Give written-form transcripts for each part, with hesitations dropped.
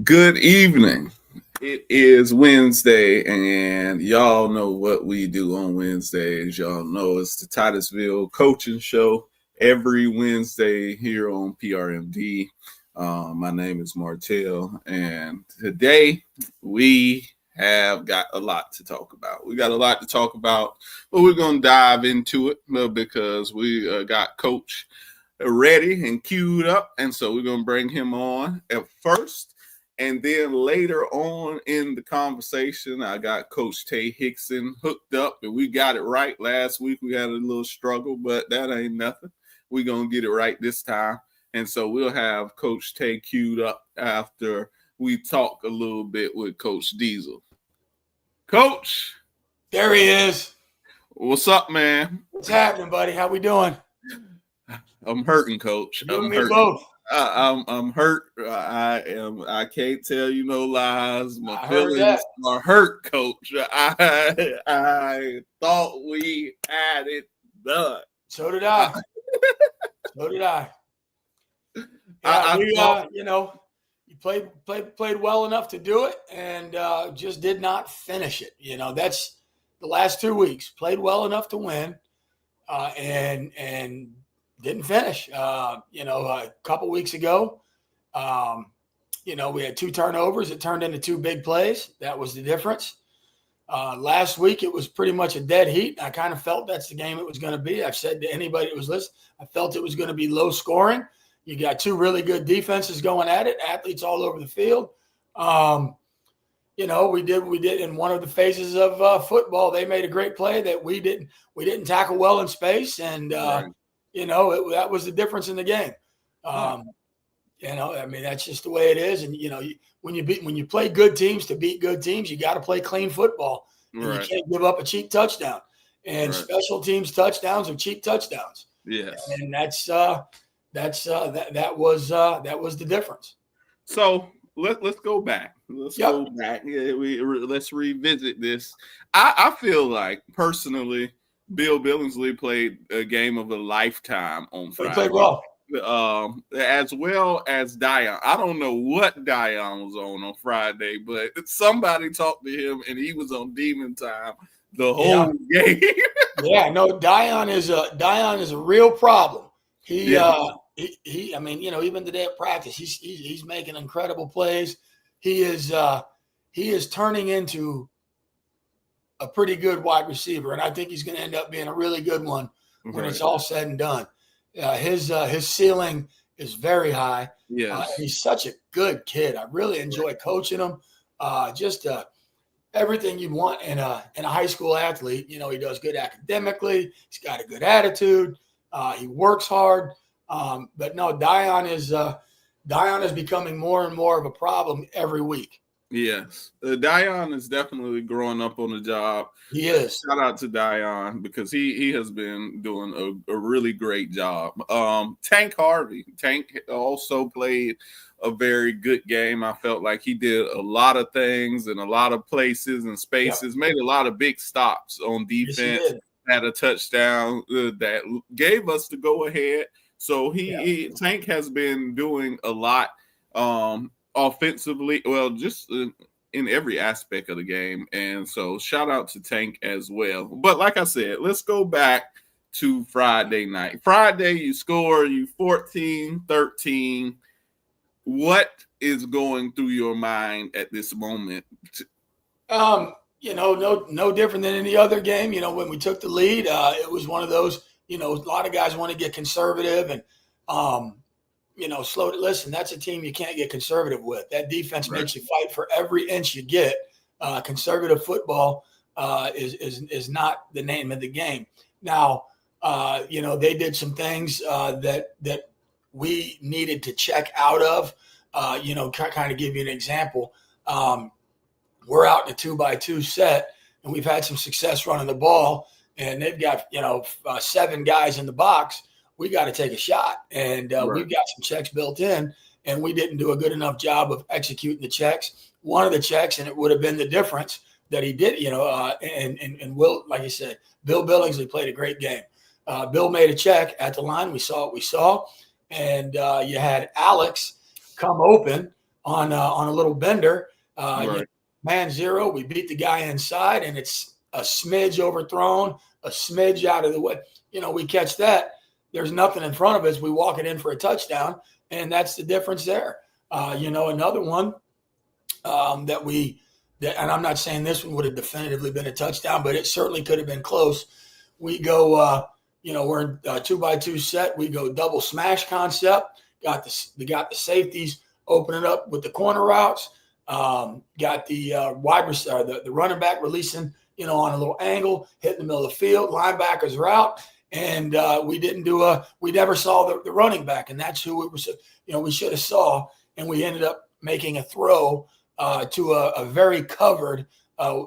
Good evening. It is Wednesday, and y'all know what we do on Wednesdays. Y'all know it's the Titusville coaching show every Wednesday here on PRMD. My name is Martell, and today we have got a lot to talk about. We got a lot to talk about, but we're going to dive into it because we got Coach ready and queued up, and so we're going to bring him on at first. And then later on in the conversation, I got Coach Tay Hickson hooked up, and we got it right. Last week we had a little struggle, but that ain't nothing. We're going to get it right this time. And so we'll have Coach Tay queued up after we talk a little bit with Coach Diesel. Coach. There he is. What's up, man? What's happening, buddy? How we doing? I'm hurting, Coach. You and me both. I'm hurt. I can't tell you no lies. My feelings are hurt, Coach. I thought we had it done. So did I. Yeah, you played well enough to do it, and just did not finish it. That's the last 2 weeks. Played well enough to win, and didn't finish. A couple weeks ago, we had 2 turnovers. It turned into 2 big plays. That was the difference. Last week, it was pretty much a dead heat. I kind of felt that's the game it was going to be. I've said to anybody that was listening, I felt it was going to be low scoring. You got 2 really good defenses going at it, athletes all over the field. We did in one of the phases of football. They made a great play that we didn't tackle well in space, and right. That was the difference in the game. That's just the way it is. And, when you play good teams to beat good teams, you got to play clean football. And right. You can't give up a cheap touchdown. And right. Special teams touchdowns are cheap touchdowns. Yes. And that was the difference. So let's go back. Go back. Yeah, let's revisit this. I feel like personally, Bill Billingsley played a game of a lifetime on Friday. He played well. As well as Dion. I don't know what Dion was on Friday, but somebody talked to him, and he was on demon time the whole game. Yeah, no, Dion is a real problem. Even today at practice, he's making incredible plays. He is turning into a pretty good wide receiver, and I think he's going to end up being a really good one when it's all said and done. His ceiling is very high. Yes. He's such a good kid. I really enjoy coaching him. Everything you want in a high school athlete. He does good academically. He's got a good attitude. He works hard. But no, Dion is becoming more and more of a problem every week. Yes. Dion is definitely growing up on the job. He is. Shout out to Dion because he has been doing a really great job. Tank Harvey. Tank also played a very good game. I felt like he did a lot of things in a lot of places and spaces, made a lot of big stops on defense, yes, had a touchdown that gave us the go-ahead. So Tank has been doing a lot offensively, just in every aspect of the game. And so shout out to Tank as well. But like I said, let's go back to Friday night. Friday, you score, you 14-13. What is going through your mind at this moment? No different than any other game. When we took the lead, it was one of those, a lot of guys want to get conservative and, slow to listen. That's a team you can't get conservative with. That defense makes you fight for every inch you get. Conservative football is not the name of the game. Now, they did some things that we needed to check out of. Kind of give you an example. We're out in a 2-by-2 set, and we've had some success running the ball, and they've got 7 guys in the box. We got to take a shot, and we've got some checks built in, and we didn't do a good enough job of executing the checks. One of the checks, and it would have been the difference that he did. And Will, like you said, Bill Billingsley played a great game. Bill made a check at the line. We saw what we saw, and you had Alex come open on a little bender. Man zero, we beat the guy inside, and it's a smidge overthrown, a smidge out of the way. We catch that. There's nothing in front of us. We walk it in for a touchdown, and that's the difference there. Another one and I'm not saying this one would have definitively been a touchdown, but it certainly could have been close. We go, we're in a 2-by-2 set. We go double smash concept. We got the safeties opening up with the corner routes. Got the wide receiver, the running back releasing, on a little angle, hitting the middle of the field. Linebackers are out, and we never saw the running back, and that's who we should have saw, and we ended up making a throw to a very covered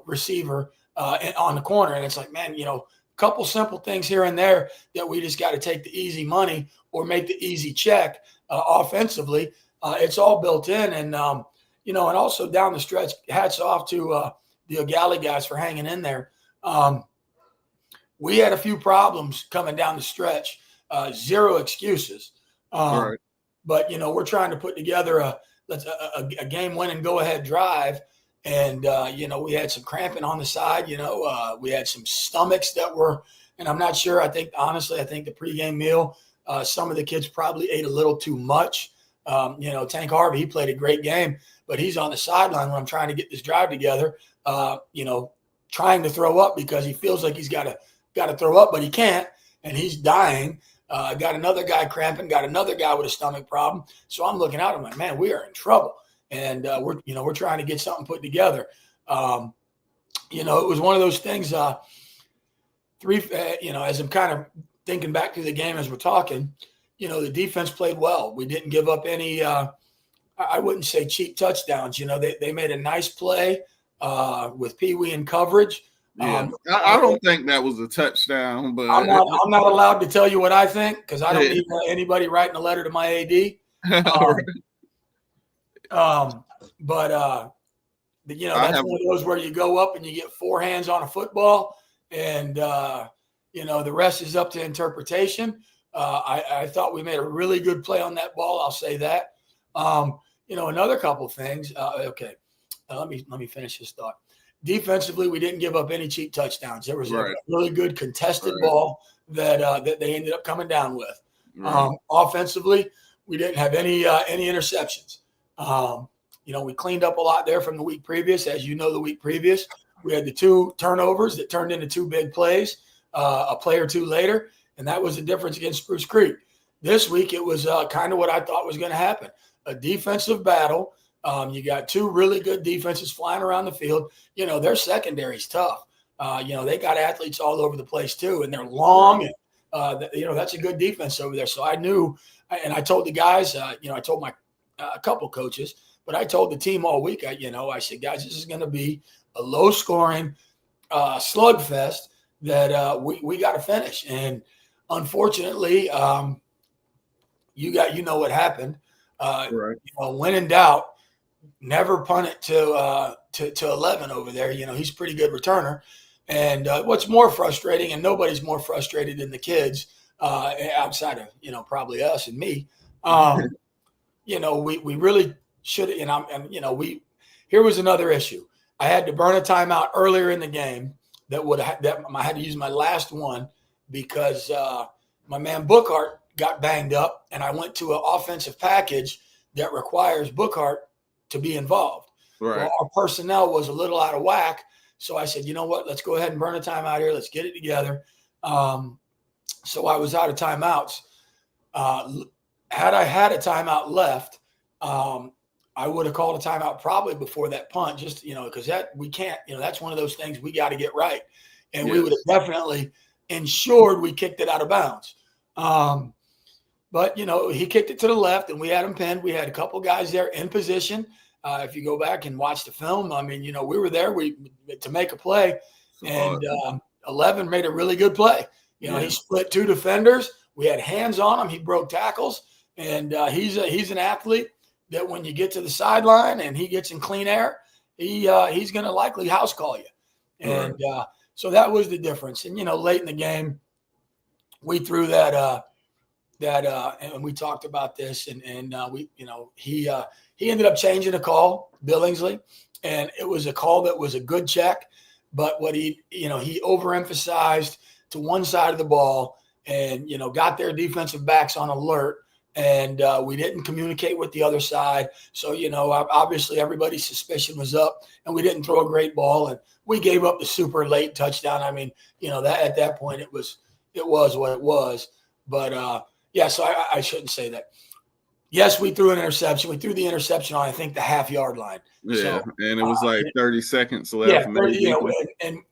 receiver on the corner, and it's like, man, a couple simple things here and there that we just got to take the easy money or make the easy check offensively. It's all built in, and and also down the stretch, hats off to the O'Galley guys for hanging in there. We had a few problems coming down the stretch, zero excuses. Right. But, we're trying to put together a game-winning go-ahead drive, and, we had some cramping on the side. We had some stomachs that were – and I'm not sure. I think the pregame meal, some of the kids probably ate a little too much. Tank Harvey, he played a great game, but he's on the sideline when I'm trying to get this drive together, trying to throw up because he feels like he's got to throw up, but he can't, and he's dying. Got another guy cramping, got another guy with a stomach problem. So I'm looking out, I'm like, man, we are in trouble. And we're trying to get something put together. It was one of those things, as I'm kind of thinking back through the game as we're talking, the defense played well. We didn't give up any, I wouldn't say cheap touchdowns. They made a nice play with Pee Wee in coverage. Yeah. I don't think that was a touchdown, but I'm not allowed to tell you what I think because I don't need anybody writing a letter to my AD. That's one of those where you go up and you get 4 hands on a football, and the rest is up to interpretation. I thought we made a really good play on that ball. I'll say that. Another couple things. Okay, let me finish this thought. Defensively, we didn't give up any cheap touchdowns. There was a really good contested ball that they ended up coming down with. Offensively, we didn't have any interceptions. We cleaned up a lot there from the week previous. As you know, the week previous, we had the 2 turnovers that turned into 2 big plays a play or 2 later, and that was the difference against Spruce Creek. This week, it was kind of what I thought was going to happen, a defensive battle. You got 2 really good defenses flying around the field. Their secondary's tough. They got athletes all over the place too, and they're long. And, that's a good defense over there. So I knew, and I told the guys, I told my a couple coaches, but I told the team all week, I said, guys, this is going to be a low-scoring slugfest that we got to finish. And unfortunately, what happened. When in doubt, never punt it to 11 over there. He's a pretty good returner. And what's more frustrating, and nobody's more frustrated than the kids outside of, probably us and me. We really should have, here was another issue. I had to burn a timeout earlier in the game that I had to use my last one because my man Bookhart got banged up, and I went to an offensive package that requires Bookhart to be involved. Right. Well, our personnel was a little out of whack. So I said, you know what, let's go ahead and burn a timeout here. Let's get it together. So I was out of timeouts. Had I had a timeout left, I would have called a timeout probably before that punt, just, because we can't, that's one of those things we got to get right. And we would have definitely ensured we kicked it out of bounds. But, he kicked it to the left, and we had him pinned. We had a couple guys there in position. If you go back and watch the film, I mean, we were there to make a play, and 11 made a really good play. He split two defenders. We had hands on him. He broke tackles, and he's an athlete that when you get to the sideline and he gets in clean air, he's going to likely house call you. And so that was the difference. And, late in the game, we threw that and we talked about this, and he ended up changing the call, Billingsley, and it was a call that was a good check, but what he overemphasized to one side of the ball, and got their defensive backs on alert, and we didn't communicate with the other side. So obviously everybody's suspicion was up, and we didn't throw a great ball, and we gave up the super late touchdown. I mean, that at that point it was what it was, but. Yeah, so I shouldn't say that. Yes, we threw an interception. We threw the interception on, I think, the half-yard line. Yeah, so, and it was like 30 seconds left. Yeah,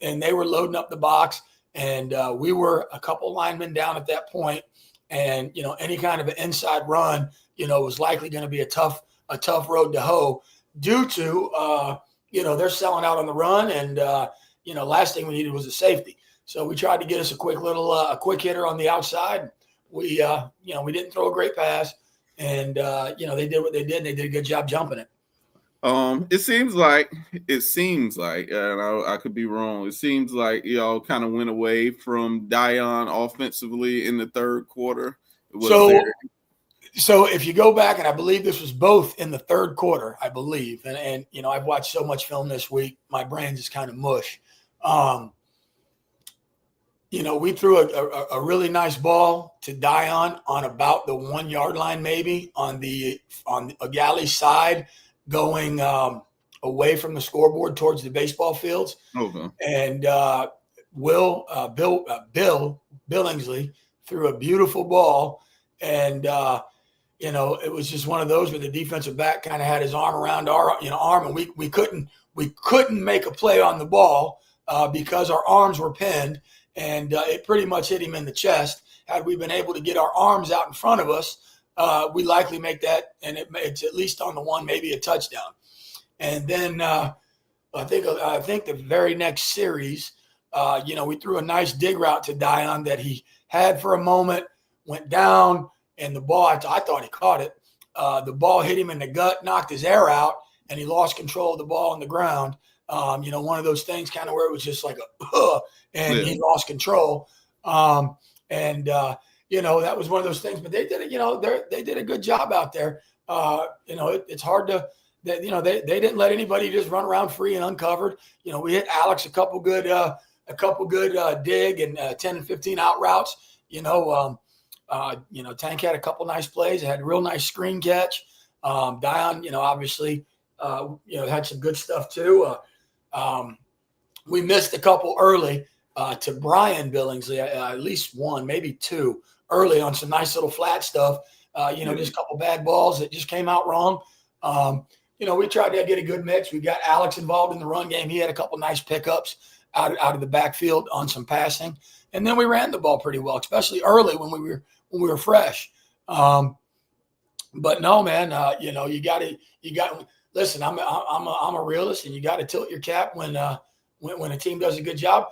and they were loading up the box, and we were a couple linemen down at that point, and any kind of an inside run, was likely going to be a tough road to hoe due to they're selling out on the run, and last thing we needed was a safety. So we tried to get us a quick hitter on the outside. We didn't throw a great pass, and they did what they did, and they did a good job jumping it. It seems like, and I could be wrong. It seems like y'all kind of went away from Dion offensively in the third quarter. So if you go back, and I believe this was both in the third quarter, I believe, and I've watched so much film this week, my brain's just kind of mush. We threw a really nice ball to Dion on about the 1 yard line, maybe on a galley side, going away from the scoreboard towards the baseball fields. Okay. And Bill Billingsley threw a beautiful ball, and it was just one of those where the defensive back kind of had his arm around our arm, and we couldn't make a play on the ball because our arms were pinned. And it pretty much hit him in the chest. Had we been able to get our arms out in front of us, we likely make that, and it's at least on the one, maybe a touchdown. And then I think the very next series, we threw a nice dig route to Dion that he had for a moment, went down, and the ball, I thought he caught it. The ball hit him in the gut, knocked his air out, and he lost control of the ball on the ground. One of those things kind of where it was just like he lost control. That was one of those things, but they did it, they did a good job out there. It's hard to, they didn't let anybody just run around free and uncovered. We hit Alex a couple good dig and 10 and 15 out routes. Tank had a couple nice plays. It had a real nice screen catch. Dion, obviously, had some good stuff too. We missed a couple early to Brian Billingsley, at least one, maybe two early on some nice little flat stuff. Just a couple bad balls that just came out wrong. We tried to get a good mix. We got Alex involved in the run game. He had a couple nice pickups out of the backfield on some passing, and then we ran the ball pretty well, especially early when we were fresh. But no, man, you got. Listen, I'm a realist, and you got to tilt your cap when a team does a good job.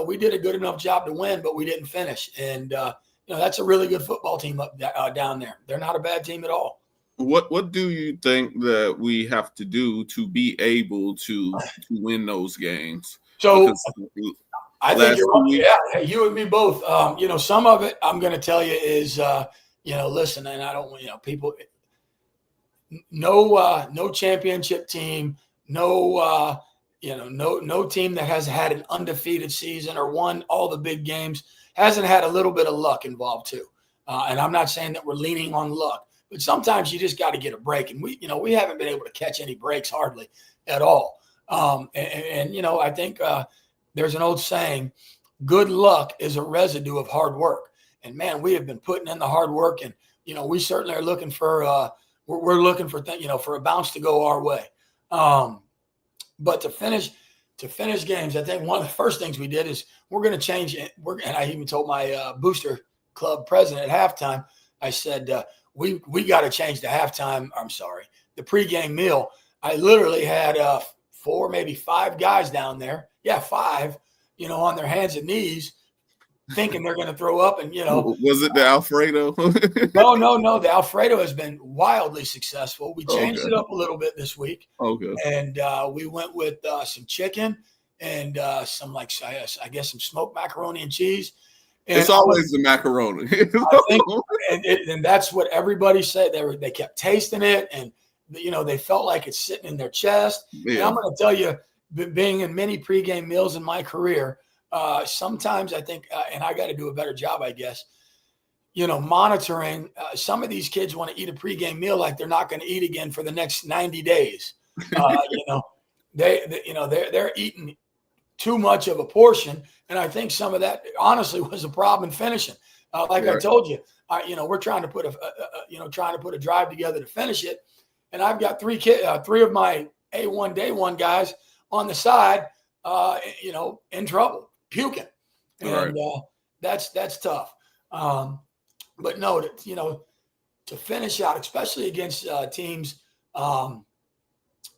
We did a good enough job to win, but we didn't finish. And that's a really good football team down there. They're not a bad team at all. What do you think that we have to do to be able to win those games? So I think you're right. Yeah, you and me both. Some of it I'm going to tell you is listen, and I don't people. No championship team, no team that has had an undefeated season or won all the big games hasn't had a little bit of luck involved too. And I'm not saying that we're leaning on luck, but sometimes you just got to get a break. And we haven't been able to catch any breaks hardly at all. I think there's an old saying, good luck is a residue of hard work. And man, we have been putting in the hard work, and we certainly are looking for we're looking for for a bounce to go our way. But to finish games, I think one of the first things we did is we're going to change it. And I even told my booster club president at halftime, I said, we got to change the the pregame meal. I literally had 4, maybe 5 guys down there. Yeah, 5, on their hands and knees, thinking they're going to throw up. And, was it the Alfredo? No. The Alfredo has been wildly successful. We changed Okay. it up a little bit this week. Okay. And we went with some chicken and some, I guess, some smoked macaroni and cheese. And it's always the macaroni. I think, and that's what everybody said. They kept tasting it, and they felt like it's sitting in their chest. Yeah. And I'm going to tell you, being in many pregame meals in my career, sometimes I think, and I got to do a better job, I guess, monitoring. Some of these kids want to eat a pregame meal like they're not going to eat again for the next 90 days. They're eating too much of a portion, and I think some of that honestly was a problem in finishing. Right. I told you, we're trying to put a drive together to finish it, and I've got 3 of my A1 day one guys on the side, in trouble, puking, and right. That's tough. But no, to finish out, especially against teams, and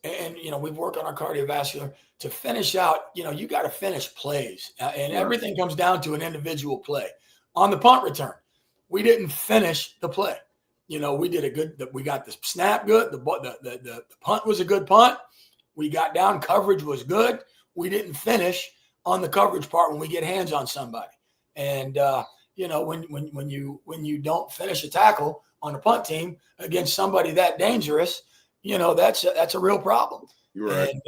we've worked on our cardiovascular. To finish out, you got to finish plays, and everything comes down to an individual play. On the punt return, we didn't finish the play. We did we got the snap good. The punt was a good punt. We got down, coverage was good. We didn't finish on the coverage part when we get hands on somebody. And when you don't finish a tackle on a punt team against somebody that dangerous, that's a real problem. You're right. And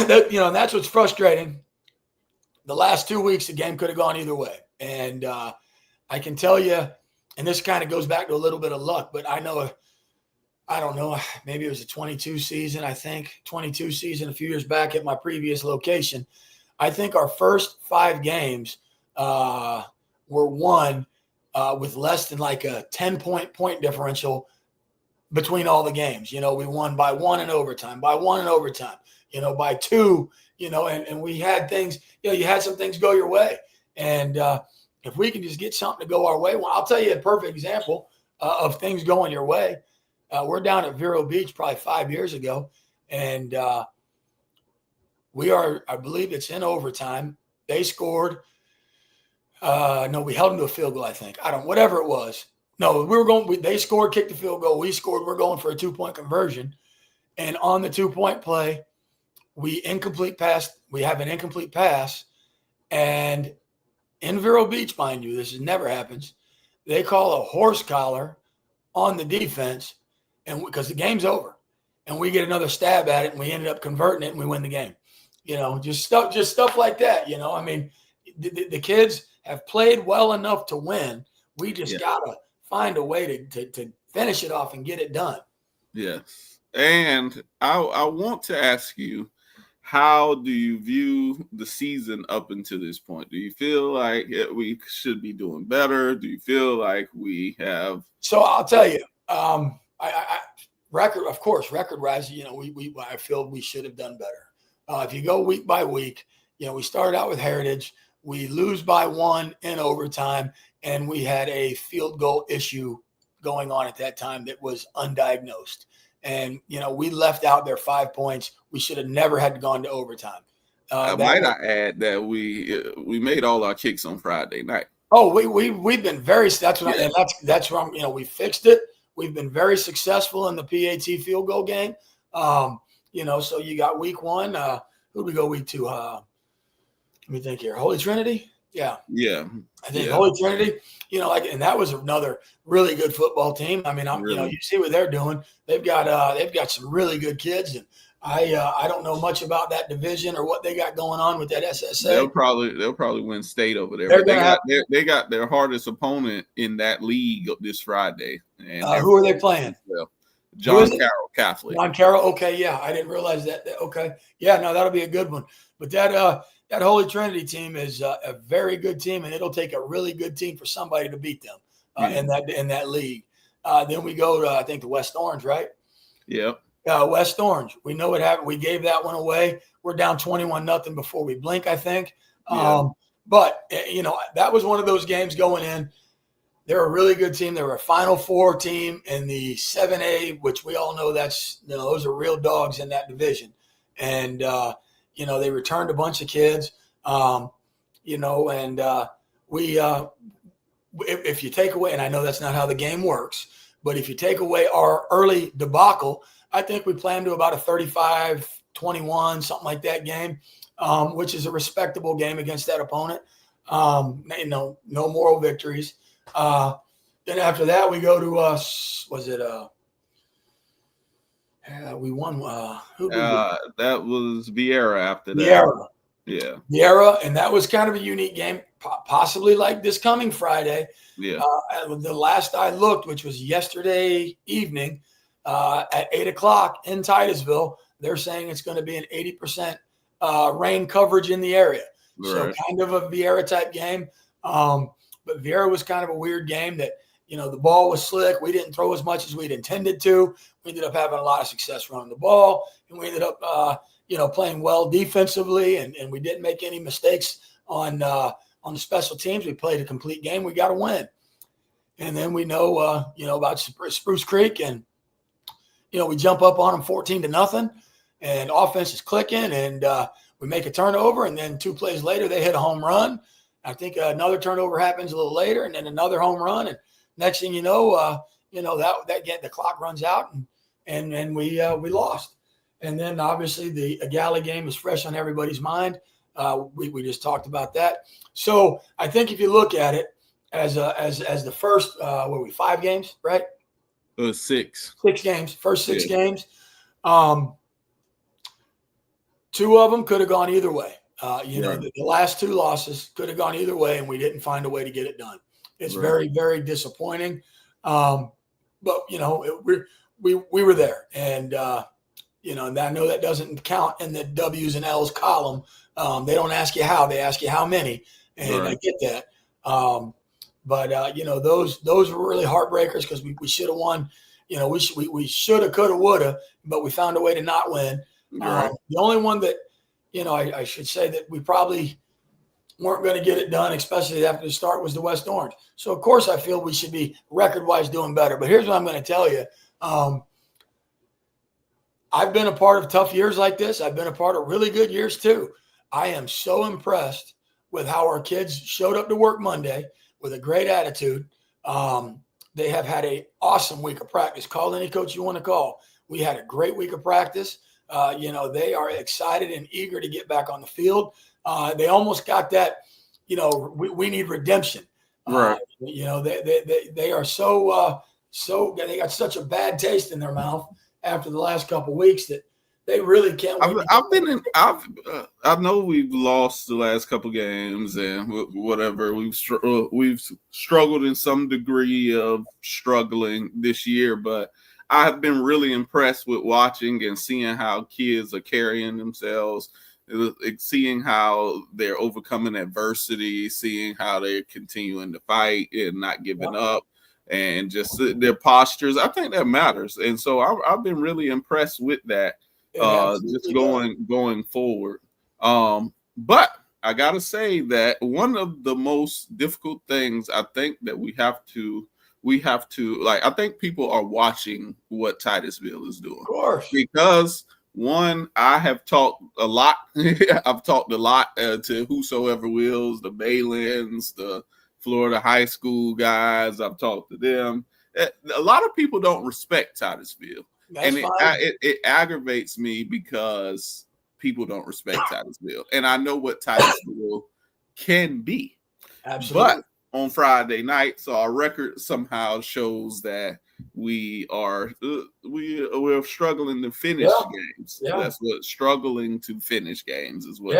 and that's what's frustrating. The last 2 weeks, the game could have gone either way. And I can tell you, and this kind of goes back to a little bit of luck, but I don't know, maybe it was a 22 season, a few years back at my previous location. I think our first 5 games were won with less than like a 10-point differential between all the games. We won by 1 in overtime, by 2, and we had things, you had some things go your way. And if we can just get something to go our way, well, I'll tell you a perfect example of things going your way. We're down at Vero Beach probably 5 years ago, and I believe it's in overtime. They scored. No, we held them to a field goal, I think. Whatever it was. No, they scored, kicked the field goal. We scored. We're going for a 2-point conversion. And on the 2-point play, we have an incomplete pass. And in Vero Beach, mind you, this never happens. They call a horse collar on the defense, and because the game's over, and we get another stab at it, and we ended up converting it, and we win the game. Just stuff like that. The kids have played well enough to win. We just gotta find a way to finish it off and get it done. Yes. And I want to ask you, how do you view the season up until this point? Do you feel like we should be doing better? Do you feel like we have? So I'll tell you, record-wise, I feel we should have done better. If you go week by week, we started out with Heritage. We lose by 1 in overtime, and we had a field goal issue going on at that time that was undiagnosed. And, we left out their 5 points. We should have never had gone to overtime. I add that we made all our kicks on Friday night. Oh, we've been very, that's where we fixed it. We've been very successful in the PAT field goal game. So you got week 1. Who did we go week 2? Let me think here. Holy Trinity? Yeah. Yeah. I think Holy Trinity, and that was another really good football team. I mean, you see what they're doing. They've got some really good kids, and I don't know much about that division or what they got going on with that SSA. They'll probably win state over there. They got their hardest opponent in that league this Friday. And who are they playing? Well, John Carroll Catholic. John Carroll. Okay, yeah, I didn't realize that. Okay, yeah, no, that'll be a good one. But that Holy Trinity team is a very good team, and it'll take a really good team for somebody to beat them in that league. Then we go to, I think, the West Orange, right? Yep. West Orange. We know what happened. We gave that one away. We're down 21-0 before we blink, I think. But, that was one of those games going in. They're a really good team. They were a Final Four team in the 7A, which we all know those are real dogs in that division. And, they returned a bunch of kids, and if you take away, and I know that's not how the game works, but if you take away our early debacle, I think we planned to about a 35-21, something like that game, which is a respectable game against that opponent. No moral victories. Then after that, we go to we won. Who did that was Vieira after that. Vieira. Yeah. Vieira, and that was kind of a unique game, possibly like this coming Friday. Yeah. The last I looked, which was yesterday evening at 8:00 in Titusville, they're saying it's going to be an 80% rain coverage in the area. Right. So kind of a Vieira type game. But Vieira was kind of a weird game that, the ball was slick. We didn't throw as much as we'd intended to. We ended up having a lot of success running the ball, and we ended up, playing well defensively, and we didn't make any mistakes on the special teams. We played a complete game. We got to win. And then we know, about Spruce Creek, and, we jump up on them 14-0, and offense is clicking, and we make a turnover, and then 2 plays later, they hit a home run. I think another turnover happens a little later, and then another home run, and next thing you know, the clock runs out, and we lost. And then obviously the Galley game is fresh on everybody's mind. We just talked about that. So I think if you look at it as the first, 5 games, right? 6. 6 games. First 6 games. 2 of them could have gone either way. The last 2 losses could have gone either way, and we didn't find a way to get it done. It's very, very disappointing. But we were there, and and I know that doesn't count in the W's and L's column. They don't ask you how; they ask you how many, and I get that. But those were really heartbreakers because we should have won. We should have, could have, would have, but we found a way to not win. The only one that I should say that we probably weren't going to get it done, especially after the start, was the West Orange. So, of course, I feel we should be record-wise doing better. But here's what I'm going to tell you. I've been a part of tough years like this. I've been a part of really good years too. I am so impressed with how our kids showed up to work Monday with a great attitude. They have had an awesome week of practice. Call any coach you want to call. We had a great week of practice. They are excited and eager to get back on the field. They almost got that, we need redemption. Right. They are so they got such a bad taste in their mouth after the last couple of weeks that they really can't wait. I know we've lost the last couple of games and whatever. We've struggled in some degree of struggling this year, but I have been really impressed with watching and seeing how kids are carrying themselves, seeing how they're overcoming adversity, seeing how they're continuing to fight and not giving up, and just their postures. I think that matters. And so I've been really impressed with that, just going forward. But I got to say that one of the most difficult things I think that we have to I think people are watching what Titusville is doing. Of course. Because one, I have talked a lot. I've talked a lot to whosoever wills, the Baylins, the Florida high school guys. I've talked to them. A lot of people don't respect Titusville. That's and it aggravates me because people don't respect Titusville. And I know what Titusville can be. Absolutely. But on Friday night, so our record somehow shows that we're struggling to finish games. Yeah. That's what struggling to finish games is what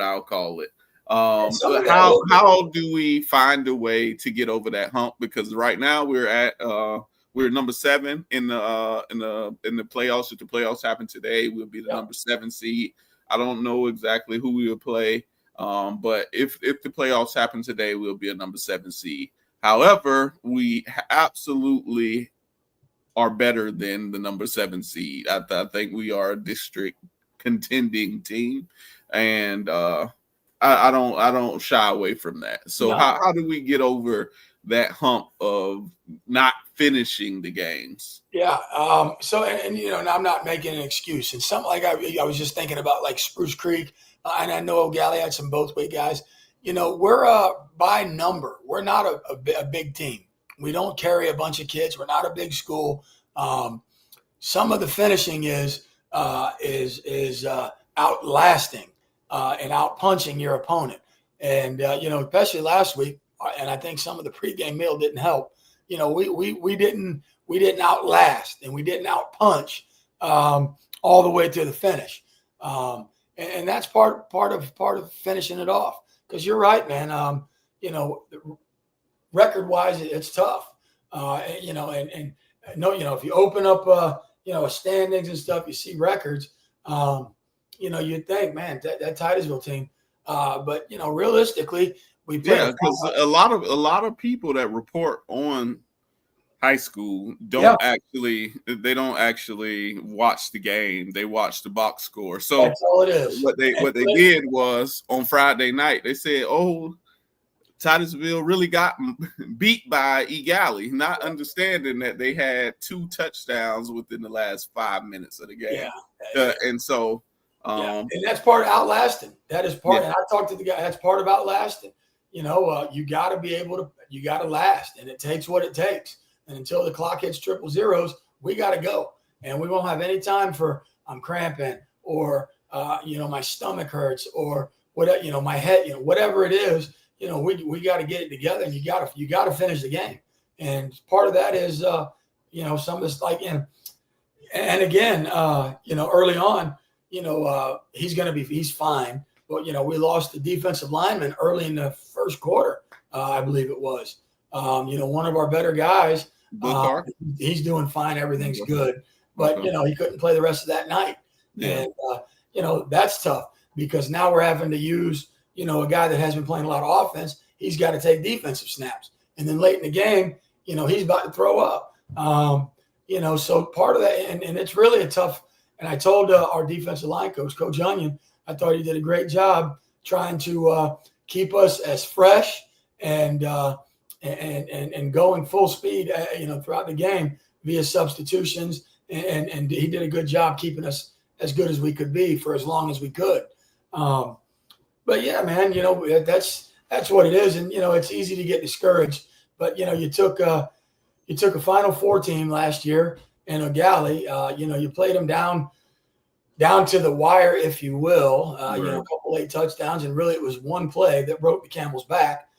I'll call it. But how do we find a way to get over that hump? Because right now we're number 7 in the playoffs. If the playoffs happen today, we'll be the number 7 seed. I don't know exactly who we will play. But if the playoffs happen today, we'll be a number 7 seed. However, we absolutely are better than the number 7 seed. I think we are a district contending team, and I don't shy away from that. So No. how do we get over that hump of not finishing the games? Yeah. So, and you know, and I'm not making an excuse. And something like I was just thinking about like Spruce Creek, and I know O'Galley had some both way guys. You know, we're by number. We're not a big team. We don't carry a bunch of kids. We're not a big school. Some of the finishing is outlasting and out punching your opponent. And you know, especially last week, and I think some of the pregame meal didn't help. You know, we didn't outlast and we didn't outpunch all the way to the finish, and that's part of finishing it off. Because you're right, man. You know, record wise, it's tough. You know, and no, you know, if you open up you know, standings and stuff, you see records. You know, you'd think, man, that Titusville team. But you know, realistically, we play. Yeah, because a lot of people that report on high school don't actually watch the game. They watch the box score. So that's all it is. What they did was on Friday night, they said, "Oh, Titusville really got beat by Egali," not understanding that they had 2 touchdowns within the last 5 minutes of the game. And so and that's part of outlasting. That is part. And I talked to the guy. That's part of outlasting. You know, you got to be able to. You got to last, and it takes what it takes. And until the clock hits triple zeros, we got to go. And we won't have any time for I'm cramping or you know, my stomach hurts or whatever. You know, my head. You know, whatever it is. You know, we got to get it together, and you got to finish the game. And part of that is you know, some of this like and again you know, early on, you know, he's fine. But you know, we lost the defensive lineman early in the first quarter, I believe it was. You know, one of our better guys. He's doing fine. Everything's good. But, you know, he couldn't play the rest of that night. Yeah. And, you know, that's tough because now we're having to use, you know, a guy that has been playing a lot of offense. He's got to take defensive snaps. And then late in the game, you know, he's about to throw up. You know, so part of that, and it's really a tough, and I told our defensive line coach, Coach Onion, I thought he did a great job trying to keep us as fresh and going full speed, you know, throughout the game via substitutions. And he did a good job keeping us as good as we could be for as long as we could. But yeah, man, you know, that's what it is. And, you know, it's easy to get discouraged, but, you know, you took a Final Four team last year in O'Galley. You know, you played them down to the wire, if you will. You know, a couple late touchdowns, and really it was one play that broke the camel's back.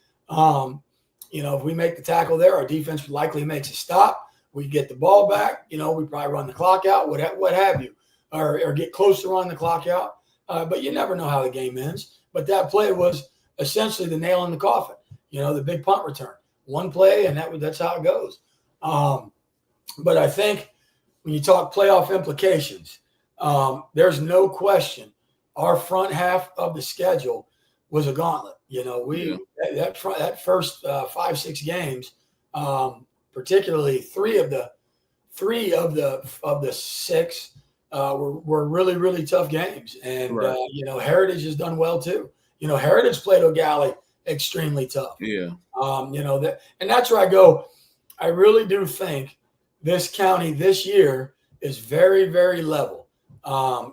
You know, if we make the tackle there, our defense likely makes a stop. We get the ball back. You know, we probably run the clock out, what have you, or get close to running the clock out. But you never know how the game ends. But that play was essentially the nail in the coffin. You know, the big punt return. One play, and that's how it goes. But I think when you talk playoff implications, there's no question our front half of the schedule was a gauntlet. You know, that first 5-6 games, particularly three of the 6 were really, really tough games. And you know, Heritage has done well too. You know, Heritage played O'Galley extremely tough. You know, and that's where I go. I really do think this county this year is very, very level.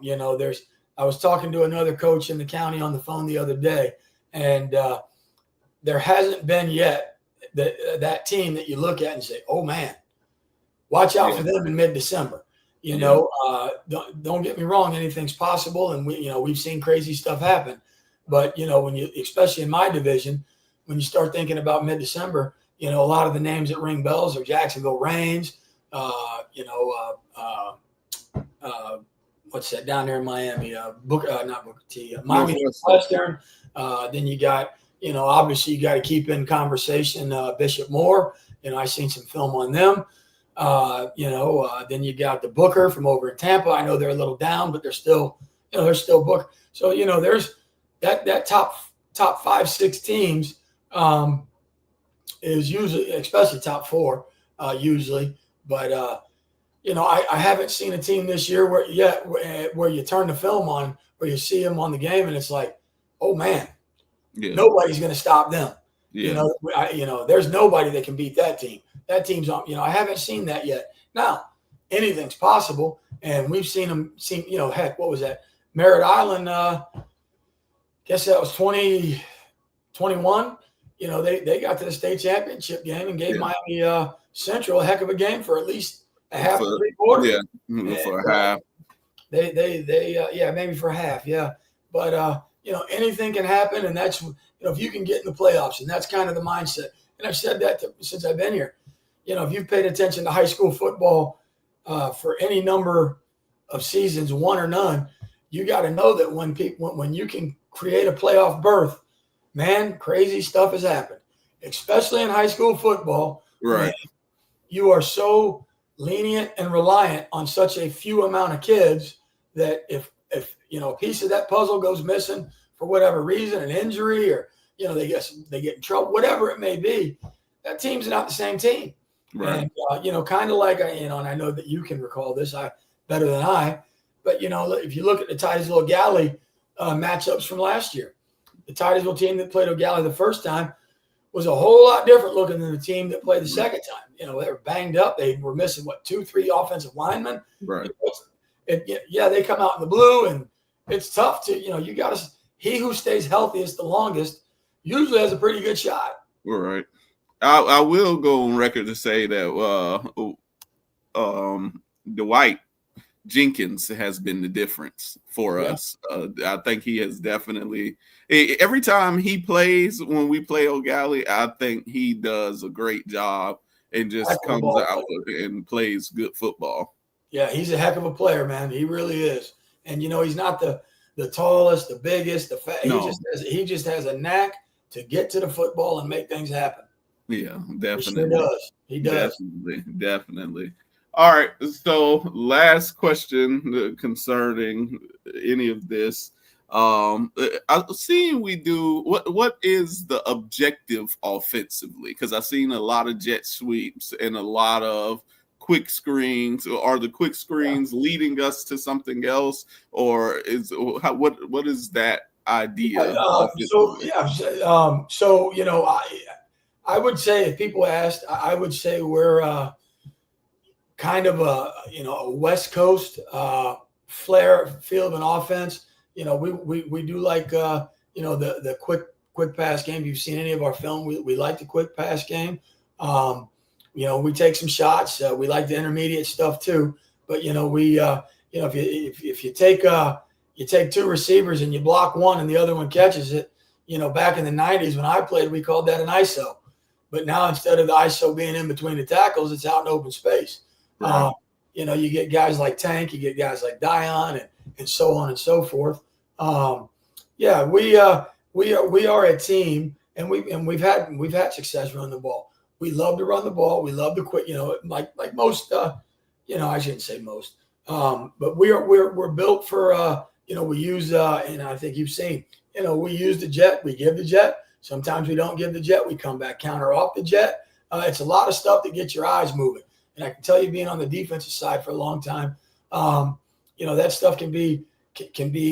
You know, I was talking to another coach in the county on the phone the other day, and there hasn't been yet that team that you look at and say, oh man, watch out for them in mid-December. You know, don't get me wrong, anything's possible. And we've seen crazy stuff happen, but you know, when you, especially in my division, when you start thinking about mid-December, you know, a lot of the names that ring bells are Jacksonville Reigns, you know, what's that down there in Miami? Not Booker T. Miami Western. Then you got, you know, obviously you got to keep in conversation Bishop Moore. You know, I seen some film on them. You know, then you got the Booker from over in Tampa. I know they're a little down, but they're still, you know, they're still Booker. So, you know, there's that top 5-6 teams is usually, especially top 4 usually. But, you know, I haven't seen a team this year where you turn the film on, where you see them on the game and it's like, oh man, Nobody's going to stop them. Yeah. There's nobody that can beat that team. That team's on. I haven't seen that yet. Now, anything's possible, and we've seen them. Heck, what was that? Merritt Island. Guess that was 2021. They got to the state championship game and gave Miami Central a heck of a game for at least a half, 3 quarters. Yeah, for a half. Maybe for a half, yeah. But anything can happen, and that's if you can get in the playoffs, and that's kind of the mindset. And I've said that since I've been here. If you've paid attention to high school football for any number of seasons, one or none, you got to know that when you can create a playoff berth, man, crazy stuff has happened, especially in high school football. Right. You are so lenient and reliant on such a few amount of kids that if a piece of that puzzle goes missing for whatever reason, an injury, or they get in trouble, whatever it may be, that team's not the same team. Right. And kind of like and I know that you can recall this better than I, but if you look at the Titusville Galley matchups from last year, the Titusville team that played O'Galley the first time was a whole lot different looking than the team that played the second time. They were banged up. They were missing 2-3 offensive linemen. Right. They come out in the blue, and it's tough to you got to. He who stays healthiest the longest usually has a pretty good shot. All right. I will go on record to say that Dwight Jenkins has been the difference for us. I think he has definitely every time he plays when we play O'Galley, I think he does a great job and just comes out and plays good football. Yeah, he's a heck of a player, man. He really is. And he's not the tallest, the biggest, the fat. No. He just has a knack to get to the football and make things happen. Yeah, definitely. He sure does. He does. Definitely. All right. So last question concerning any of this. I've seen we do what is the objective offensively? Because I've seen a lot of jet sweeps and a lot of quick screens. Are the quick screens leading us to something else, or what is that idea? I would say if people asked, I would say we're kind of a West Coast flair feel of an offense. We do like the quick pass game. If you've seen any of our film, we like the quick pass game. We take some shots. We like the intermediate stuff too. But if you take 2 receivers and you block one and the other one catches it, back in the 90s when I played, we called that an ISO. But now instead of the ISO being in between the tackles, it's out in open space. Right. You get guys like Tank, you get guys like Dion, and so on and so forth. We are a team, and we've had success running the ball. We love to run the ball. We love to quit. Like most. I shouldn't say most. But we're built for. We use and I think you've seen. We use the jet. We give the jet. Sometimes we don't give the jet. We come back counter off the jet. It's a lot of stuff that gets your eyes moving. And I can tell you, being on the defensive side for a long time, that stuff can be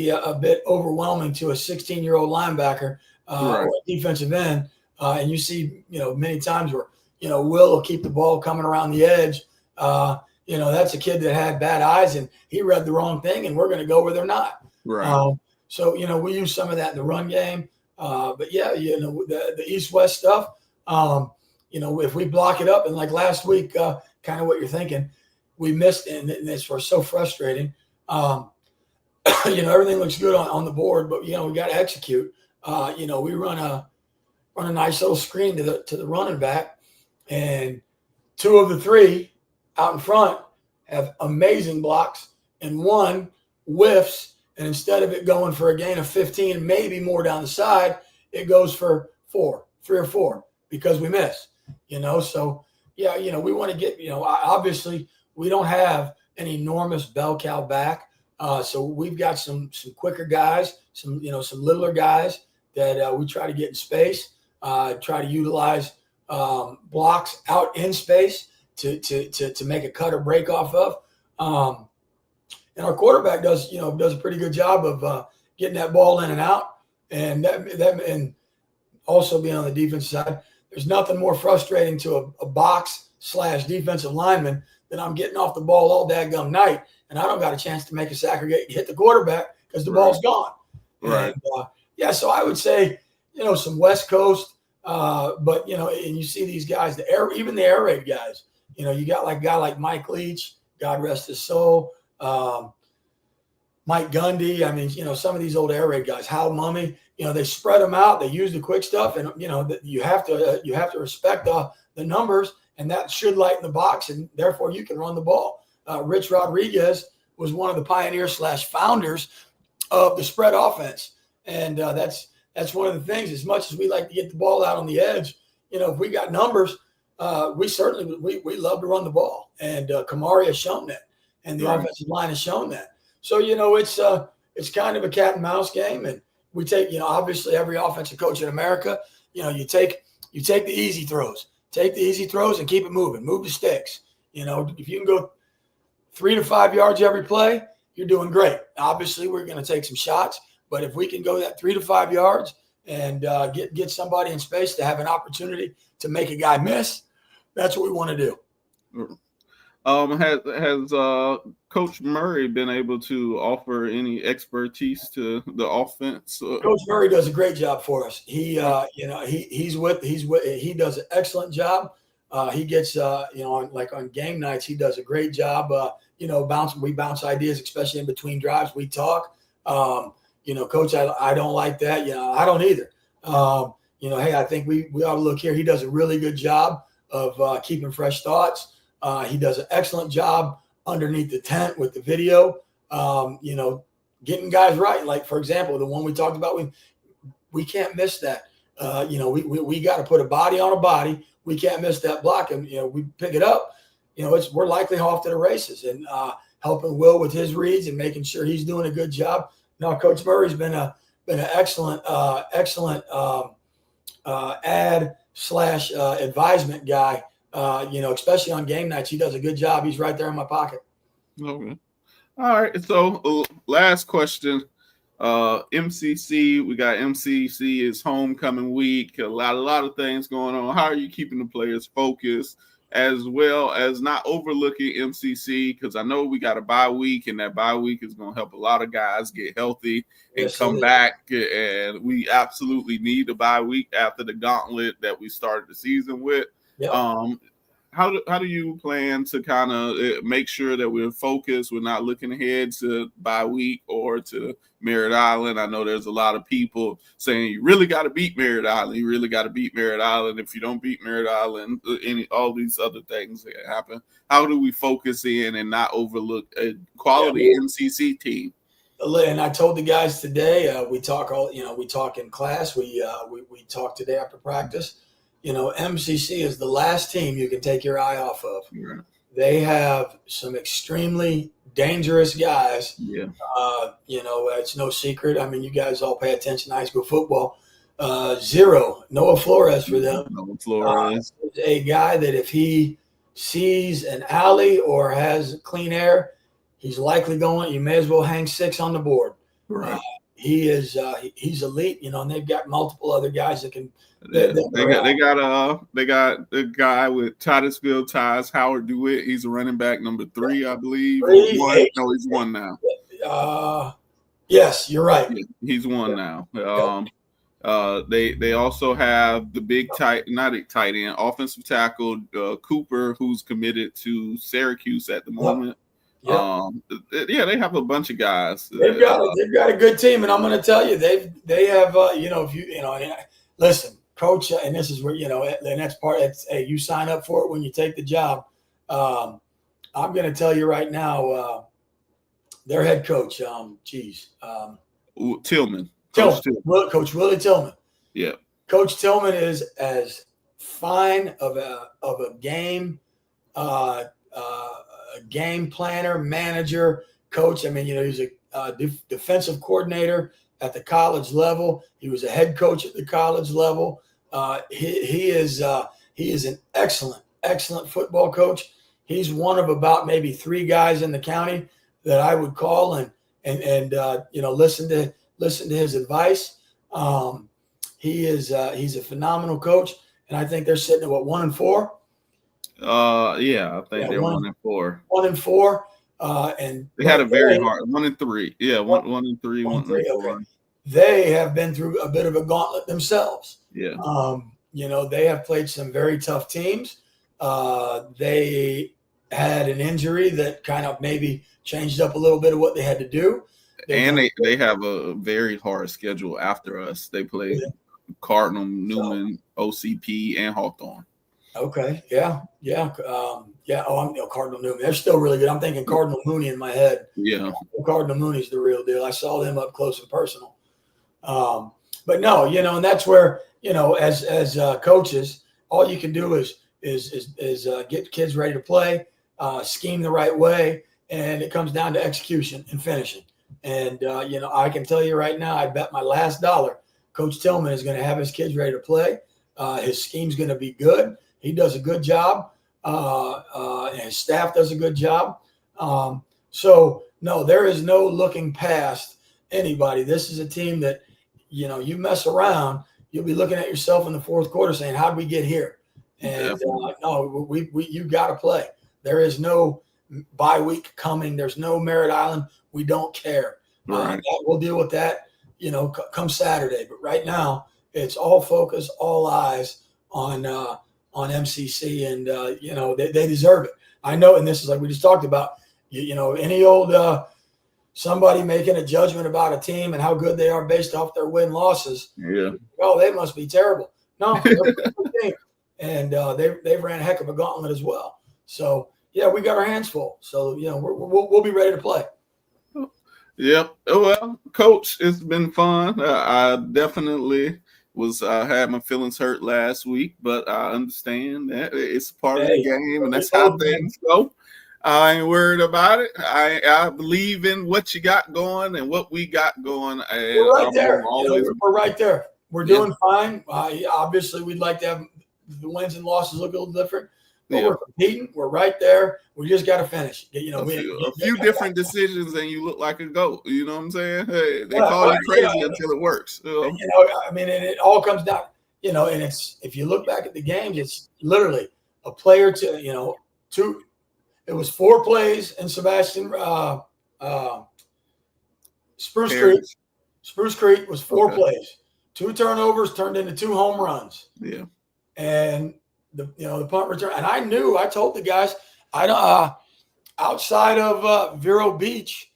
a bit overwhelming to a 16-year-old linebacker or a defensive end. And you see, many times where, Will keep the ball coming around the edge. That's a kid that had bad eyes and he read the wrong thing, and we're going to go where they're not. Right. So we use some of that in the run game. But the East-West stuff, if we block it up, and like last week, kind of what you're thinking, we missed, and it's so frustrating. Everything looks good on the board, but we got to execute. We run a nice little screen to the running back, and 2 of the 3 out in front have amazing blocks, and 1 whiffs. And instead of it going for a gain of 15, maybe more down the side, it goes for 3 or 4 because we miss. So we want to get. Obviously we don't have an enormous bell cow back, so we've got some quicker guys, some littler guys that we try to get in space, try to utilize blocks out in space to make a cut or break off of. And our quarterback does a pretty good job of getting that ball in and out, and also being on the defensive side, there's nothing more frustrating to a box/defensive lineman than I'm getting off the ball all daggum night, and I don't got a chance to make a sack or hit the quarterback because the ball's gone. Right. And, so I would say, some West Coast, but, and you see these guys, even the air raid guys, you got like a guy like Mike Leach, God rest his soul, Mike Gundy. I mean, some of these old air raid guys, Hal Mummy, they spread them out. They use the quick stuff, and you have to respect the numbers, and that should lighten the box, and therefore you can run the ball. Rich Rodriguez was one of the pioneers/founders of the spread offense, and that's one of the things. As much as we like to get the ball out on the edge, if we got numbers, we certainly we love to run the ball, and Kamari has shown that, and the offensive line has shown that. So it's kind of a cat and mouse game, and we take obviously every offensive coach in America, you take the easy throws, and keep it moving, move the sticks. If you can go 3 to 5 yards every play, you're doing great. Obviously, we're going to take some shots, but if we can go that 3 to 5 yards and get somebody in space to have an opportunity to make a guy miss, that's what we want to do. Has Coach Murray been able to offer any expertise to the offense? Coach Murray does a great job for us. He does an excellent job. He gets on game nights, he does a great job. We bounce ideas, especially in between drives. We talk. Coach, I don't like that. I don't either. Hey, I think we ought to look here. He does a really good job of keeping fresh thoughts. He does an excellent job underneath the tent with the video, getting guys right. Like, for example, the one we talked about, we can't miss that. We got to put a body on a body. We can't miss that block. And, we pick it up, we're likely off to the races, and helping Will with his reads and making sure he's doing a good job. Now, Coach Murray's been an excellent ad/advisement guy. Especially on game nights, he does a good job. He's right there in my pocket. Okay. All right. So last question. MCC, we got MCC is homecoming week. A lot of things going on. How are you keeping the players focused, as well as not overlooking MCC? Because I know we got a bye week, and that bye week is going to help a lot of guys get healthy and come back. And we absolutely need a bye week after the gauntlet that we started the season with. Yep. How do you plan to kind of make sure that we're focused? We're not looking ahead to bye week or to Merritt Island. I know there's a lot of people saying you really got to beat Merritt Island. You really got to beat Merritt Island. If you don't beat Merritt Island, all these other things that happen. How do we focus in and not overlook a quality MCC team? And I told the guys today, we talk in class. We talk today after practice. MCC is the last team you can take your eye off of. Yeah. They have some extremely dangerous guys. Yeah. It's no secret. I mean, you guys all pay attention to high school football. Zero, Noah Flores for them. Noah Flores. A guy that if he sees an alley or has clean air, he's likely going. You may as well hang 6 on the board. Right. He's elite, and they've got multiple other guys that can. They got the guy with Titusville ties, Howard DeWitt. He's a running back number 3, I believe. He's 1 now. Yes, you're right. He's 1 now. They also have the big tight end, offensive tackle Cooper, who's committed to Syracuse at the moment. They have a bunch of guys. They've got a good team, and I'm going to tell you, they have listen, Coach, and this is where and that's part. Hey, you sign up for it when you take the job. I'm going to tell you right now, their head coach, Tillman. Coach Willie Tillman. Yeah, Coach Tillman is as fine of a game. A game planner, manager, coach. I mean, he's a defensive coordinator at the college level. He was a head coach at the college level. He is an excellent football coach. He's one of about maybe 3 guys in the county that I would call and listen to his advice. he's a phenomenal coach, and I think they're sitting at what, 1-4. Yeah, I think they're 1-4. 1-4. And they had a very hard 1-3. Yeah, 1-3, 1-4. Okay. They have been through a bit of a gauntlet themselves. Yeah. They have played some very tough teams. They had an injury that kind of maybe changed up a little bit of what they had to do. They have a very hard schedule after us. They play Cardinal, Newman, OCP, and Hawthorne. Okay. Yeah. Cardinal Newman. They're still really good. I'm thinking Cardinal Mooney in my head. Yeah. Cardinal Mooney's the real deal. I saw them up close and personal. But no, and that's where, as coaches, all you can do is get kids ready to play, scheme the right way, and it comes down to execution and finishing. And I can tell you right now, I bet my last dollar, Coach Tillman is going to have his kids ready to play. His scheme's going to be good. He does a good job. And his staff does a good job. So no, there is no looking past anybody. This is a team that, you mess around, you'll be looking at yourself in the fourth quarter saying, how did we get here? And no, you got to play. There is no bye week coming. There's no Merritt Island. We don't care. Right. We'll deal with that, come Saturday. But right now, it's all focus, all eyes on MCC, and they deserve it. I know, and this is like we just talked about. Any old somebody making a judgment about a team and how good they are based off their win-losses. Yeah. Oh, they must be terrible. No, they're a good team. And they've ran a heck of a gauntlet as well. So yeah, we got our hands full. So we'll be ready to play. Yep. Well, Coach, it's been fun. I definitely had my feelings hurt last week, but I understand that it's part of the game, and that's how things go. I ain't worried about it. I believe in what you got going and what we got going. And we're right there. We're right there. We're doing fine. Obviously, we'd like to have the wins and losses look a little different. But we're competing. We're right there. We just got to finish. A few different decisions, and you look like a goat. You know what I'm saying? Hey, they call you crazy until it works. And it all comes down. And it's, if you look back at the games, it's literally a player to two. It was 4 plays in Sebastian Spruce Creek. Spruce Creek was 4 plays. 2 turnovers turned into 2 home runs. Yeah, and the punt return. And I told the guys, outside of Vero Beach,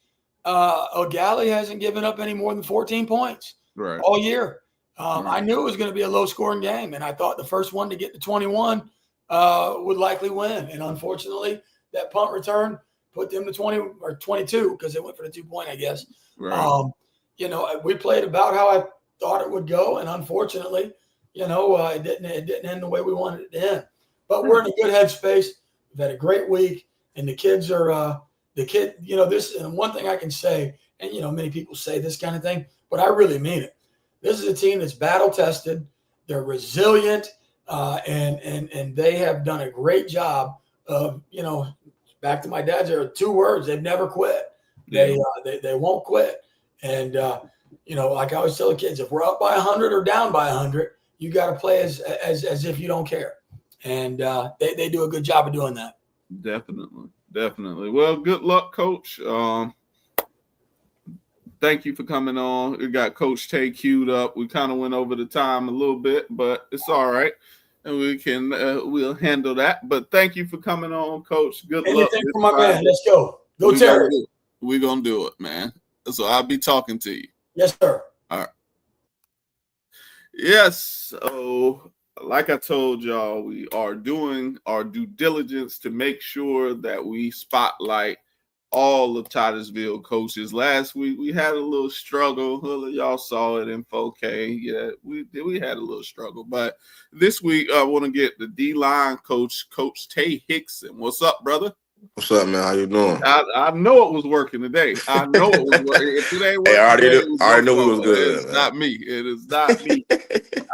O'Galley hasn't given up any more than 14 points all year. I knew it was going to be a low scoring game, and I thought the first one to get to 21 would likely win. And unfortunately, that punt return put them to 20 or 22 because they went for the 2-point, I guess. Right. We played about how I thought it would go, and unfortunately, it didn't end the way we wanted it to end. But we're in a good headspace. We've had a great week, and the kids are this. And one thing I can say, and many people say this kind of thing, but I really mean it. This is a team that's battle tested. They're resilient, and they have done a great job of back to my dad's era, 2 words: they've never quit. They won't quit. And like I always tell the kids, if we're up by 100 or down by 100, you got to play as if you don't care. And they do a good job of doing that. Definitely. Well, good luck, Coach. Thank you for coming on. We got Coach Tay queued up. We kind of went over the time a little bit, but it's all right. And we'll handle that. But thank you for coming on, Coach. Good luck. Anything for my man. Let's go. Go Terry. We're going to do it, man. So I'll be talking to you. Yes, sir. All right. Yes. So like I told y'all, we are doing our due diligence to make sure that we spotlight all of Titusville coaches. Last week we had a little struggle. Y'all saw it in 4K. Yeah, we had a little struggle. But this week I want to get the D-line coach, Coach Tay Hickson. What's up, brother? What's up, man? How you doing? I know it was working today. I know it was working. If it ain't working, I already knew we was good. It's not me. It is not me.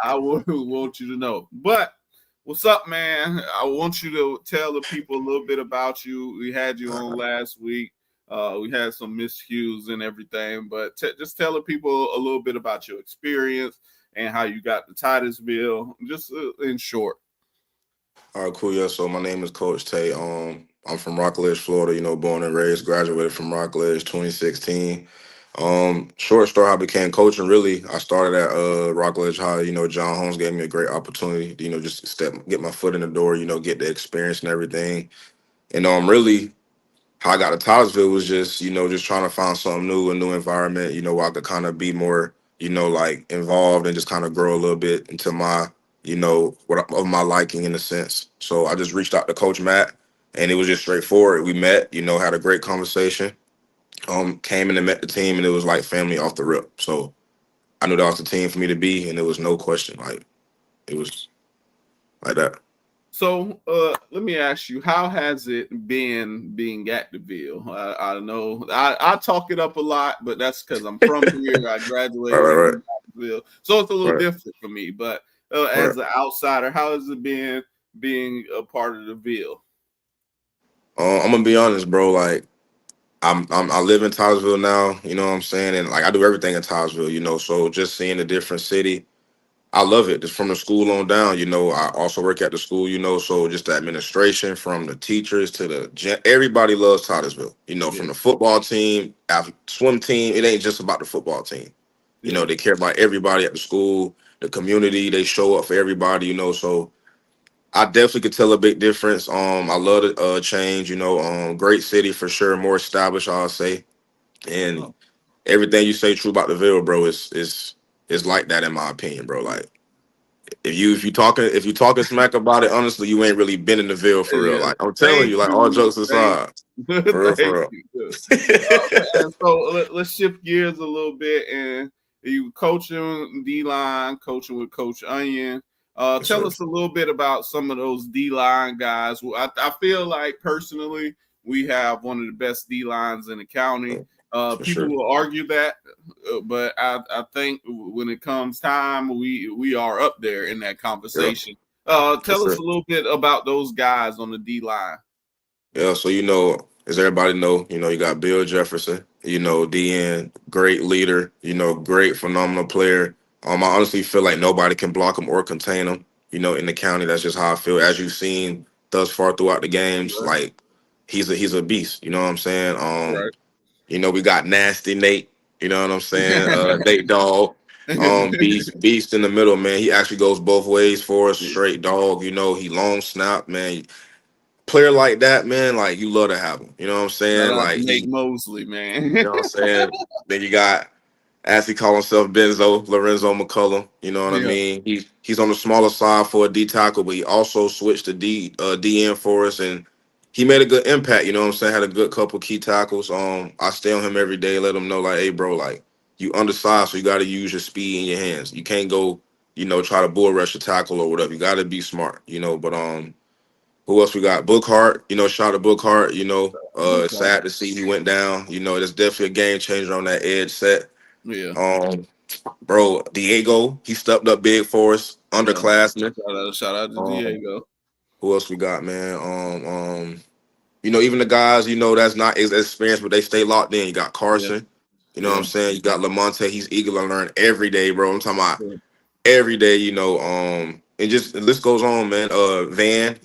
I want you to know. But what's up, man? I want you to tell the people a little bit about you. We had you on last week. We had some miscues and everything, but just tell the people a little bit about your experience and how you got to Titusville, just in short. All right, cool. Yeah. So my name is Coach Tay. I'm from Rockledge, Florida. Born and raised. Graduated from Rockledge 2016. Short story, how I became coaching. Really, I started at Rockledge High. John Holmes gave me a great opportunity. Just to get my foot in the door. Get the experience and everything. And really, how I got to Titusville was just trying to find something new, a new environment. Where I could kind of be more, like involved and just kind of grow a little bit into my, of my liking in a sense. So I just reached out to Coach Matt, and it was just straightforward. We met, had a great conversation. Came in and met the team, and it was like family off the rip. So I knew that was the team for me to be, and there was no question. Like it was like that. So let me ask you, how has it been being at DeVille? I know I talk it up a lot, but that's because I'm from here. I graduated Right, from DeVille, so it's a little right, different for me. But right. as an outsider, how has it been being a part of DeVille? I'm gonna be honest, bro. Like I live in Titusville now, you know what I'm saying? And like I do everything in Titusville, so just seeing a different city, I love it. Just from the school on down, I also work at the school, so just the administration, from the teachers to the everybody loves Titusville, Yeah, from the football team, swim team. It ain't just about the football team. yeah. They care about everybody at the school, the community, they show up for everybody, so I definitely could tell a big difference. I love the change, great city for sure, more established, I'll say. And Oh, everything you say true about the Ville, bro, is like that in my opinion, bro. Like if you talking smack about it, honestly, you ain't really been in the Ville for real. yeah. Like I'm telling Thank you, like all you. jokes Thank aside, you. for real, Thank for you. real. And so let's shift gears a little bit, and you coaching D line, coaching with Coach Onion. Yes, Tell sir. us a little bit about some of those D line guys. I feel like personally we have one of the best D lines in the county. For People sure, will argue that, but I think when it comes time, we are up there in that yeah, conversation. for Tell us sure. a little bit about those guys on the D line. Yeah, so as everybody know, you got Bill Jefferson, DN, great leader, great phenomenal player. I honestly feel like nobody can block him or contain him, in the county. That's just how I feel. As you've seen thus far throughout the games, Right, like he's a beast, you know what I'm saying? right. We got nasty Nate, you know what I'm saying? Nate Dog. Beast in the middle, man. He actually goes both ways for us, Yeah. straight dog, he long snap, man. Player like that, man, like you love to have him. You know what I'm Shout saying? out Like to Nate he, Mosley, man. you know what I'm saying? Then you got, as he call himself, Benzo Lorenzo McCullum. You know what I Yeah, mean? He's on the smaller side for a D tackle, but he also switched to DN for us, and he made a good impact. You know what I'm saying? Had a good couple key tackles. I stay on him every day, let him know like, hey, bro, like you undersized, so you got to use your speed in your hands. You can't go, try to bull rush a tackle or whatever. You got to be smart, But who else we got? Bookhart, shout out to Bookhart, Booker. sad to see he went down. There's definitely a game changer on that edge set. Yeah, Um, bro, Diego, he stepped up big for us, yeah. underclassmen. Shout out to Um, Diego. who else we got, man? Even the guys, that's not as experienced, but they stay locked in. You got Yeah, Carson, you know what I'm yeah. saying? You got Lamonte, he's eager to learn every day, bro. I'm talking about Yeah. every day, and just the list goes on, man. Van,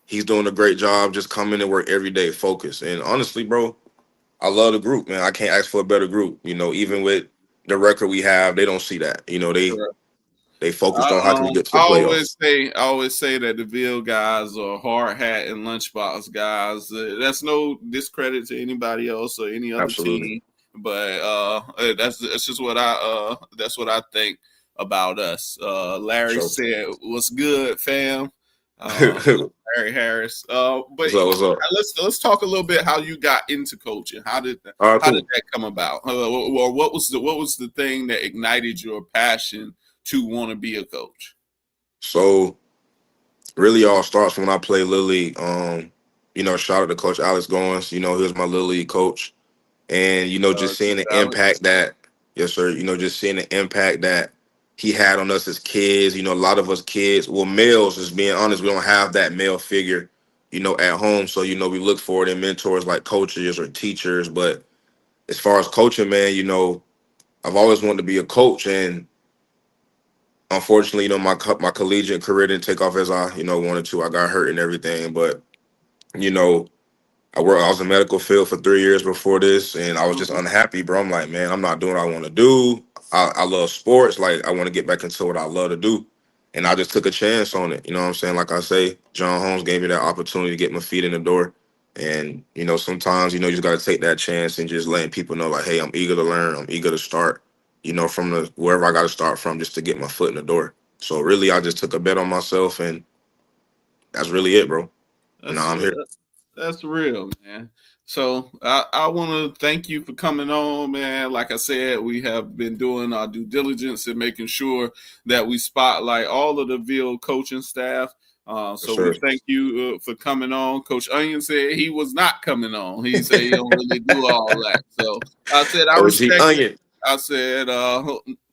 he's doing a great job, just coming and work every day, focus. And honestly, bro, I love the group, man. I can't ask for a better group. Even with the record we have, they don't see that. They focused on how can we get to I the playoffs. always say that the Ville guys are hard hat and lunchbox guys. That's no discredit to anybody else or any other Absolutely. team, but that's just what that's what I think about us. Larry So said, "What's good, fam?" Uh, what's Larry Harris. But up, what's up? let's talk a little bit how you got into coaching. All right, How did cool. that come about? Or what was the thing that ignited your passion to want to be a coach? So really all starts from when I played Little League. Shout out to Coach Alex Goins. He was my Little League coach. And just seeing the Alex. impact that, yes sir, just seeing the impact that he had on us as kids. A lot of us kids, well, males, just being honest, we don't have that male figure at home. So we look for it in mentors like coaches or teachers. But as far as coaching, man, I've always wanted to be a coach. And unfortunately, my collegiate career didn't take off as I wanted to. I got hurt and everything, but you know I was in medical field for 3 years before this, and I was just Mhm. unhappy, bro. I'm like, man, I'm not doing what I want to do. I love sports. Like, I want to get back into what I love to do. And I just took a chance on it. You know what I'm saying? Like I say, John Holmes gave me that opportunity to get my feet in the door. And, sometimes, you just got to take that chance and just letting people know, like, hey, I'm eager to learn. I'm eager to start, from wherever I got to start from just to get my foot in the door. So really, I just took a bet on myself, and that's really it, bro. That's Now I'm here. that's real, man. So I want to thank you for coming on, man. Like I said, we have been doing our due diligence and making sure that we spotlight all of the Ville coaching staff. Yes, So we sir. thank you for coming on. Coach Onion said he was not coming on. He said he don't really do all that. So I said I OG respect it. Onion. I said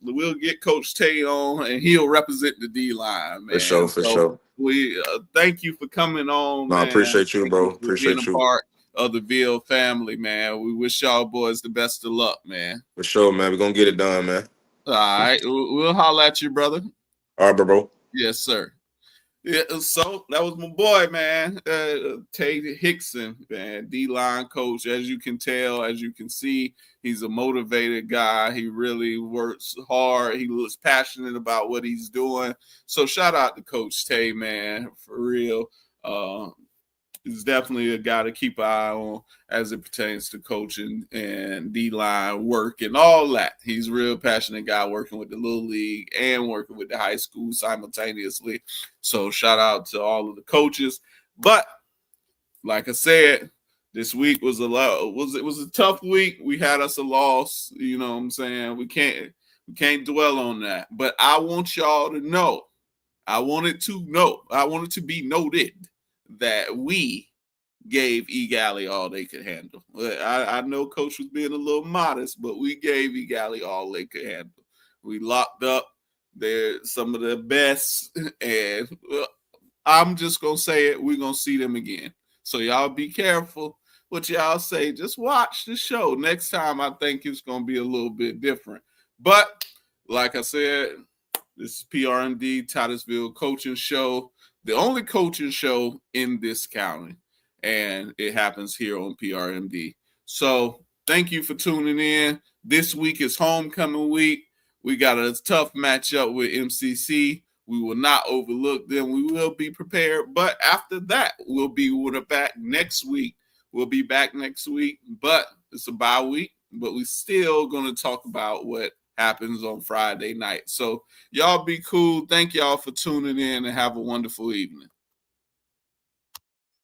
we'll get Coach Tay on, and he'll represent the D line, For man. sure, for So sure. we thank you for coming on, No, I man. appreciate you, Thank you bro. for being a Appreciate you. part of the Ville family, man. We wish y'all boys the best of luck, man. For sure, man. We're gonna get it done, man. All right, we'll holler at you, brother. All right, bro. Yes, sir. Yeah, so that was my boy, man. Tay Hickson, man, D-line coach. As you can tell, as you can see, he's a motivated guy. He really works hard. He looks passionate about what he's doing. So shout out to Coach Tay, man, for real. Is definitely a guy to keep an eye on as it pertains to coaching and D-line work and all that. He's a real passionate guy working with the Little League and working with the high school simultaneously. So shout out to all of the coaches. But like I said, this week was it was a tough week. We had us a loss, you know what I'm saying? We can't dwell on that. But I want y'all to know. I want it to be noted that we gave Egali all they could handle. I know Coach was being a little modest, but we gave Egali all they could handle. We locked up. They're some of the best, and I'm just gonna say it. We're gonna see them again. So y'all be careful what y'all say. Just watch the show. Next time, I think it's gonna be a little bit different. But like I said, this is PRMD Titusville Coaching Show, the only coaching show in this county, and it happens here on PRMD. So thank you for tuning in. This week is homecoming week. We got a tough matchup with MCC. We will not overlook them. We will be prepared. But after that, we'll be back next week. We'll be back next week, but it's a bye week. But we're still going to talk about what happens on Friday night. So y'all be cool. Thank y'all for tuning in and have a wonderful evening.